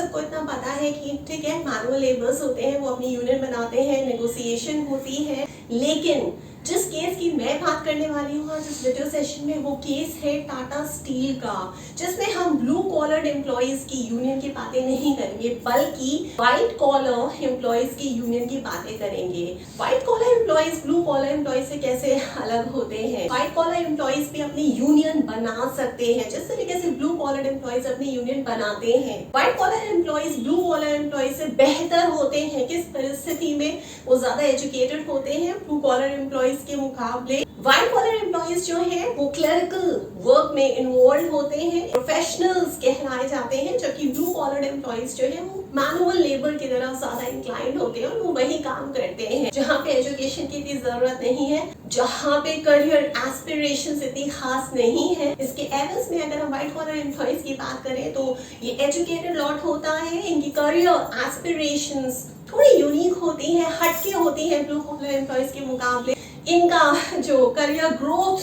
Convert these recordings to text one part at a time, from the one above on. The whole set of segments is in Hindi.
सबको इतना पता है कि ठीक है, मैनुअल लेबर्स होते हैं, वो अपनी यूनियन बनाते हैं, नेगोशिएशन होती है, लेकिन जिस केस की मैं बात करने वाली हूँ आज इस वीडियो सेशन में, वो केस है टाटा स्टील का, जिसमें हम ब्लू कॉलर एम्प्लॉइज की यूनियन की बातें नहीं करेंगे, बल्कि व्हाइट कॉलर एम्प्लॉइज की यूनियन की बातें करेंगे। White collar employees blue collar employees से कैसे अलग होते हैं। व्हाइट कॉलर एम्प्लॉइज भी अपनी यूनियन बना सकते हैं, जिस तरीके से ब्लू कॉलर एम्प्लॉइज अपनी यूनियन बनाते हैं। White collar employees blue collar employees से बेहतर होते हैं किस परिस्थिति में, वो ज्यादा एजुकेटेड होते हैं ब्लू कॉलर एम्प्लॉइज के मुकाबले। व्हाइट कॉलर एम्प्लॉइज जो है वो क्लरिकल वर्क में इन्वॉल्व होते हैं, प्रोफेशनल्स कहलाए जाते हैं, जबकि ब्लू कॉलर एम्प्लॉइज जो है वो मैनुअल लेबर की तरफ ज्यादा इंक्लाइंड होते हैं और वो वही काम करते हैं जहाँ पे एजुकेशन की इतनी जरूरत नहीं है, जहाँ पे करियर एस्पिरेशंस इतनी खास नहीं है। इसके एवज में अगर हम व्हाइट कॉलर एम्प्लॉइज की बात करें तो ये एजुकेटेड लॉट होता है, इनकी करियर एस्पिरेशंस थोड़ी यूनिक होती है, हटके होती है ब्लू कॉलर एम्प्लॉइज के मुकाबले। इनका जो करियर ग्रोथ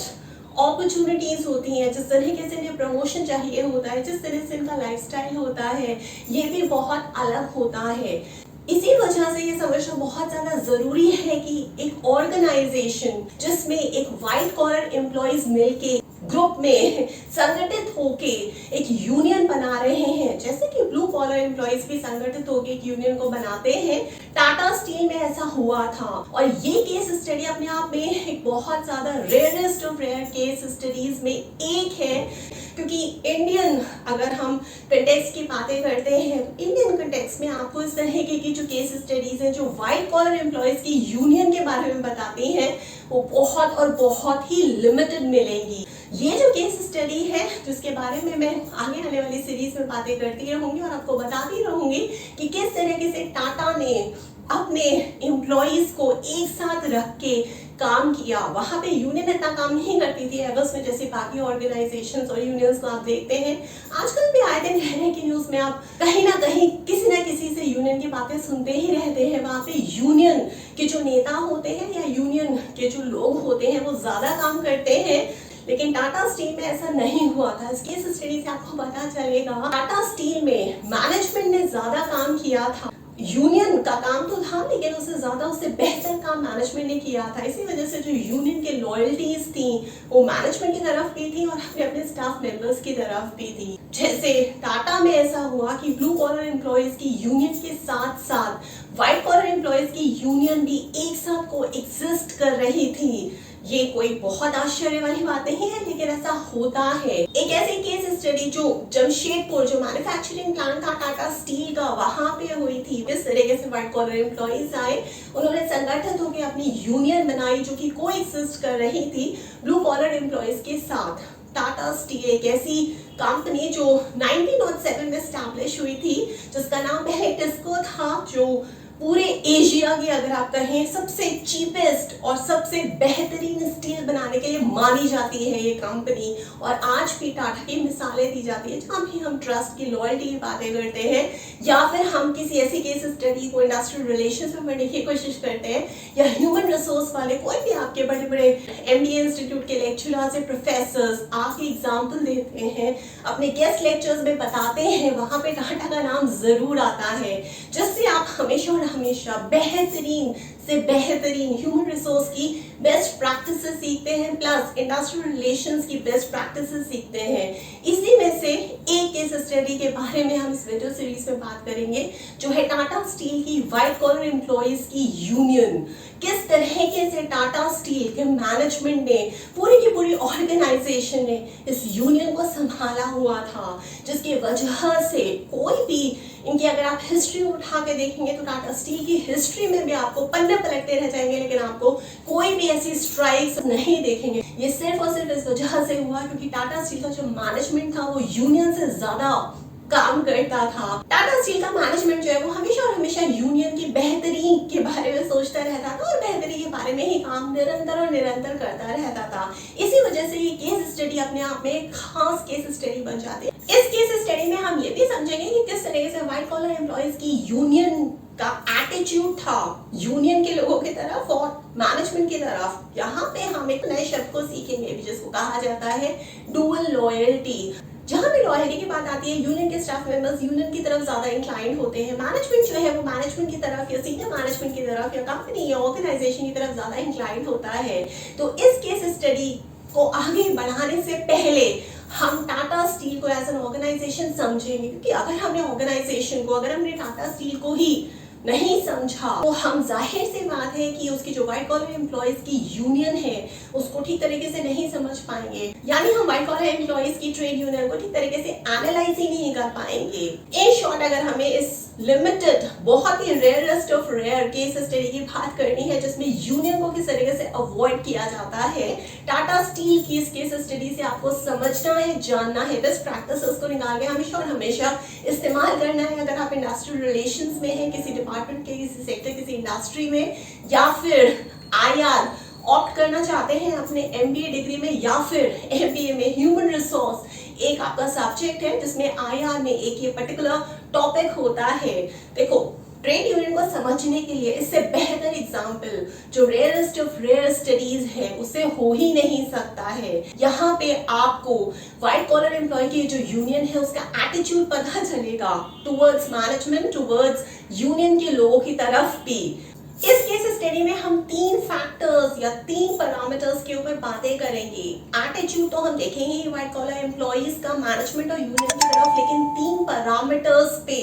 अपॉर्चुनिटीज होती हैं, जिस तरीके से इन्हें प्रमोशन चाहिए होता है, जिस तरह से इनका लाइफस्टाइल होता है, ये भी बहुत अलग होता है। इसी वजह से ये समझना बहुत ज्यादा जरूरी है कि एक ऑर्गेनाइजेशन जिसमें एक व्हाइट कॉलर एम्प्लॉइज मिलके ग्रुप में संगठित होके एक यूनियन बना रहे हैं, जैसे कि ब्लू कॉलर एम्प्लॉइज भी संगठित होके एक यूनियन को बनाते हैं। टाटा स्टील में ऐसा हुआ था और ये केस स्टडी अपने आप में एक बहुत ज्यादा rarest of rare case studies में एक है, क्योंकि इंडियन अगर हम कंटेक्स्ट की बातें करते हैं तो इंडियन कंटेक्स्ट में आपको इस तरह की जो केस स्टडीज हैं जो व्हाइट कॉलर एम्प्लॉइज की यूनियन के बारे में बताती हैं, वो बहुत और बहुत ही लिमिटेड मिलेंगी। ये जो केस स्टडी है जिसके बारे में मैं आगे आने वाली सीरीज में बातें करती रहूंगी और आपको बताती रहूंगी कि किस तरीके से टाटा ने अपने एम्प्लॉइज को एक साथ रख के काम किया। वहां पे यूनियन इतना काम नहीं करती थी एवस में, जैसे बाकी ऑर्गेनाइजेशंस और यूनियंस को आप देखते हैं। आजकल भी आए दिन रहने की न्यूज में आप कहीं ना कहीं किसी ना किसी से यूनियन की बातें सुनते ही रहते हैं। वहां पे यूनियन के जो नेता होते हैं या यूनियन के जो लोग होते हैं वो ज्यादा काम करते हैं, लेकिन टाटा स्टील में ऐसा नहीं हुआ था। इस केस स्टडी से आपको पता चलेगा टाटा स्टील में मैनेजमेंट ने ज्यादा काम किया था। यूनियन का काम तो था, लेकिन उससे ज्यादा उससे बेहतर काम मैनेजमेंट ने किया था। इसी वजह से जो यूनियन के लॉयल्टीज थी वो मैनेजमेंट की तरफ भी थी और अपने अपने स्टाफ मेंबर्स की तरफ भी थी। जैसे टाटा में ऐसा हुआ कि ब्लू कॉलर एम्प्लॉइज की यूनियन के साथ साथ व्हाइट कॉलर एम्प्लॉइज की यूनियन भी एक साथ को एग्जिस्ट कर रही थी। ये कोई बहुत आश्चर्य वाली बात नहीं है, लेकिन ऐसा होता है। एक ऐसी केस स्टडी जो जमशेदपुर जो मैन्युफैक्चरिंग प्लांट था टाटा स्टील का, वहां पे हुई थी। इस तरीके से व्हाइट कॉलर एम्प्लॉइज आए, उन्होंने संगठित होकर अपनी यूनियन बनाई जो कि को एग्जिस्ट कर रही थी ब्लू कॉलर एम्प्लॉइज के साथ। टाटा स्टील एक ऐसी कंपनी जो 1907 में स्टैब्लिश हुई थी, जिसका नाम पहले टिस्को था, जो पूरे एशिया की अगर आप कहें सबसे चीपेस्ट और सबसे बेहतरीन स्टील बनाने के लिए मानी जाती है ये कंपनी। और आज भी टाटा की मिसालें दी जाती है जहाँ भी हम ट्रस्ट की लॉयल्टी की बातें करते हैं या फिर हम किसी ऐसी केस स्टडी को इंडस्ट्रियल रिलेशंस में पढ़ने की कोशिश करते हैं या ह्यूमन रिसोर्स वाले कोई भी आपके बड़े बड़े MBA इंस्टीट्यूट के लेक्चरर्स या प्रोफेसर्स आपकी एग्जाम्पल देते हैं, अपने गेस्ट लेक्चर्स में बताते हैं, वहां पे टाटा का नाम जरूर आता है, जिससे आप हमेशा हमेशा बेहतरीन से बेहतरीन ह्यूमन रिसोर्स की बेस्ट प्रैक्टिसेस सीखते हैं, प्लस इंडस्ट्रियल रिलेशंस की बेस्ट प्रैक्टिसेस सीखते हैं। इसी में से एक केस स्टडी के बारे में हम इस वीडियो सीरीज में बात करेंगे, जो है टाटा स्टील की व्हाइट कॉलर एम्प्लॉइज की यूनियन। किस तरीके से टाटा स्टील के मैनेजमेंट ने, पूरी की पूरी ऑर्गेनाइजेशन ने इस यूनियन को संभाला हुआ था, जिसकी वजह से कोई भी इनकी अगर आप हिस्ट्री उठा के देखेंगे तो टाटा स्टील की हिस्ट्री में भी आपको पन्ने पलटते रह जाएंगे, लेकिन आपको कोई भी ऐसी स्ट्राइक्स नहीं देखेंगे। ये सिर्फ और सिर्फ इस वजह से हुआ क्योंकि टाटा स्टील का जो मैनेजमेंट था वो यूनियन से ज्यादा काम करता था। टाटा स्टील का मैनेजमेंट जो है वो हमेशा और हमेशा यूनियन की बेहतरी के बारे में सोचता रहता था और बेहतरी के बारे में ही काम निरंतर और निरंतर करता रहता था। इसी वजह से ये केस स्टडी अपने आप में एक खास केस स्टडी बन जाती है। इस केस स्टडी में हम ये भी समझेंगे कि किस तरह से व्हाइट कॉलर एम्प्लॉइज की यूनियन का एटीट्यूड था यूनियन के लोगों की तरफ और मैनेजमेंट की तरफ। यहाँ पे हम एक नए शब्द को सीखेंगे जिसको कहा जाता है डुअल लॉयल्टी। जहां भी लॉयल्टी की बात आती है, यूनियन के स्टाफ मेंबर्स यूनियन की तरफ ज्यादा इंक्लाइंड होते हैं, मैनेजमेंट जो है वो मैनेजमेंट की तरफ या सीनियर मैनेजमेंट की तरफ या कंपनी या ऑर्गेनाइजेशन की तरफ ज्यादा इंक्लाइंड होता है। तो इस केस स्टडी को आगे बढ़ाने से पहले हम टाटा स्टील को एज एन ऑर्गेनाइजेशन समझेंगे, क्योंकि अगर हमने ऑर्गेनाइजेशन को, अगर हमने टाटा स्टील को ही नहीं समझा तो हम, जाहिर सी बात है कि उसकी जो व्हाइट कॉलर एम्प्लॉयज की यूनियन है उसको ठीक तरीके से नहीं समझ पाएंगे, यानी हम व्हाइट कॉलर एम्प्लॉयज की ट्रेड यूनियन को ठीक तरीके से एनालाइज ही नहीं कर पाएंगे। इन शॉर्ट, अगर हमें इस लिमिटेड, बहुत ही rarest of rare case study की बात करनी है जिसमें यूनियन को किस तरीके से अवॉइड किया जाता है, टाटा स्टील की इस केस स्टडी से आपको समझना है, जानना है, बेस्ट प्रैक्टिसेस को निकाल के हमेशा और हमेशा इस्तेमाल करना है। अगर आप इंडस्ट्रियल रिलेशंस में हैं, किसी डिपार्टमेंट के, किसी सेक्टर, किसी इंडस्ट्री में, या फिर IR ऑप्ट करना चाहते हैं अपने MBA डिग्री में, या फिर MBA में ह्यूमन रिसोर्स एक आपका सब्जेक्ट है जिसमें IR में एक ये पर्टिकुलर टॉपिक होता है। देखो, ट्रेड यूनियन को समझने के लिए इससे बेहतर एग्जाम्पल जो रेयरेस्ट ऑफ रेयर स्टडीज है उससे हो ही नहीं सकता है। यहाँ पे आपको व्हाइट कॉलर एम्प्लॉय की जो यूनियन है उसका एटीट्यूड पता चलेगा टुवर्ड्स मैनेजमेंट, टुवर्ड्स यूनियन के लोगों की तरफ भी। इस केस स्टडी में हम 3 फैक्टर्स या 3 पैरामीटर्स के ऊपर बातें करेंगे। एटीट्यूड तो हम देखेंगे ही व्हाइट कॉलर एम्प्लॉइज का मैनेजमेंट और यूनियन की तरफ, लेकिन 3 पैरामीटर्स पे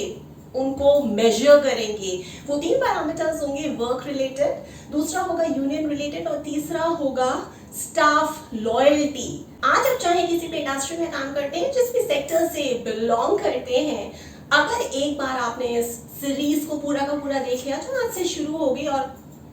उनको मेजर करेंगे। वो 3 पैरामीटर्स होंगे वर्क रिलेटेड, दूसरा होगा यूनियन रिलेटेड और तीसरा होगा स्टाफ लॉयल्टी। आज आप चाहे किसी भी इंडस्ट्री में काम करते हैं, जिस भी सेक्टर से बिलोंग करते हैं, अगर एक बार आपने इस सीरीज को पूरा का पूरा देख लिया जो आज से शुरू होगी और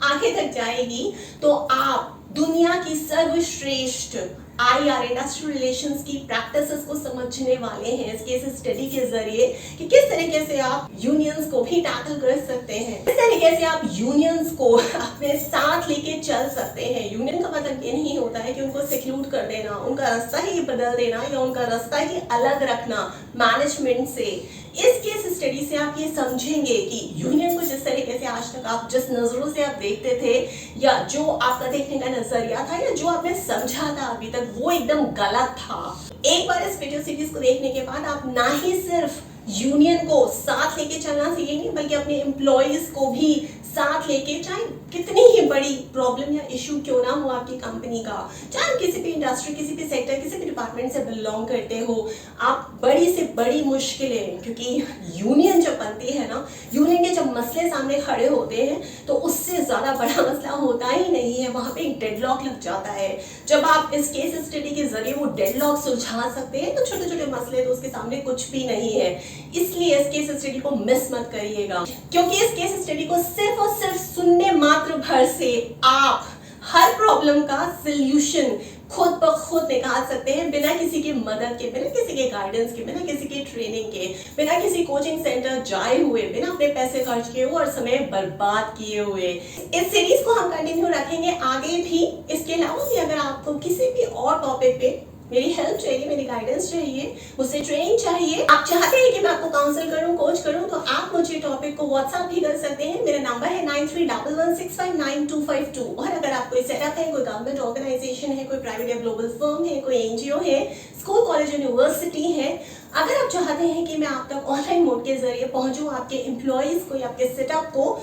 आगे तक जाएगी, तो आप दुनिया की सर्वश्रेष्ठ IR इंडस्ट्रियल रिलेशंस की प्रैक्टिसेस को समझने वाले हैं इस केस स्टडी के जरिए कि किस तरीके से आप यूनियंस को भी टैकल कर सकते हैं, किस तरीके से आप यूनियंस को अपने साथ लेके चल सकते हैं। यूनियन का मतलब ये नहीं होता है कि उनको सिक्लूड कर देना, उनका रास्ता ही बदल देना या उनका रास्ता ही अलग रखना मैनेजमेंट से। इस केस स्टडी से आप ये समझेंगे कि यूनियन को जिस तरीके से आज तक आप जिस नजरों से आप देखते थे, या जो आपका देखने का नजरिया था, या जो आपने समझा था अभी तक, वो एकदम गलत था। एक बार इस वीडियो सीरीज को देखने के बाद आप ना ही सिर्फ यूनियन को साथ लेके चलना सीखेंगे, बल्कि अपने एम्प्लॉयज को भी साथ लेके, चाहे कितनी ही बड़ी प्रॉब्लम या इशू क्यों ना हो आपकी कंपनी का, चाहे किसी भी इंडस्ट्री, किसी भी सेक्टर, किसी भी डिपार्टमेंट से बिलोंग करते हो, आप बड़ी से बड़ी मुश्किलें, क्योंकि यूनियन जब बनती है ना, यूनियन के जब मसले सामने खड़े होते हैं तो उससे ज्यादा बड़ा मसला होता ही नहीं है, वहां पे एक डेडलॉक लग जाता है। जब आप इस केस स्टडी के जरिए वो डेडलॉक सुलझा सकते हैं तो छोटे छोटे मसले तो उसके सामने कुछ भी नहीं है। इसलिए इस केस स्टडी को मिस मत करिएगा, क्योंकि इस केस स्टडी को सिर्फ और सिर्फ सुनने मात्र भर से आप हर प्रॉब्लम का सॉल्यूशन खुद ब खुद निकाल सकते हैं, बिना किसी की मदद के, बिना किसी के गाइडेंस के, बिना किसी की ट्रेनिंग के, बिना किसी कोचिंग सेंटर जाए हुए, बिना अपने पैसे खर्च किए हुए और समय बर्बाद किए हुए। इस सीरीज को हम कंटिन्यू रखेंगे आगे भी। इसके अलावा भी अगर आपको किसी भी और टॉपिक पे मेरी हेल्प चाहिए, मेरी गाइडेंस चाहिए, मुझसे ट्रेनिंग चाहिए, आप चाहते हैं कि मैं आपको काउंसिल करूं, कोच करूं, तो आप मुझे टॉपिक को व्हाट्सएप भी कर सकते हैं। मेरा नंबर है 9311659252। और अगर आप कोई सेटअप है, कोई गवर्नमेंट ऑर्गेनाइजेशन है, कोई प्राइवेट या ग्लोबल फर्म है, कोई NGO है, स्कूल, कॉलेज, यूनिवर्सिटी है, अगर आप चाहते हैं कि मैं आप तक ऑनलाइन मोड के जरिए पहुंचूं, आपके एम्प्लॉयज को या आपके सेटअप को,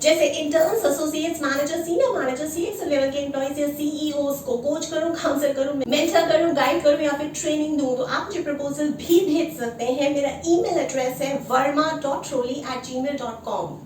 जैसे interns, associates, manager, senior manager, CX level के एम्प्लॉइज या CEOs को कोच करूं, काउंसिल करूं, मेंटर करूं, गाइड करूं या फिर ट्रेनिंग दूं, तो आप मुझे प्रपोजल भी भेज सकते हैं। मेरा ईमेल एड्रेस है verma.troli@gmail.com।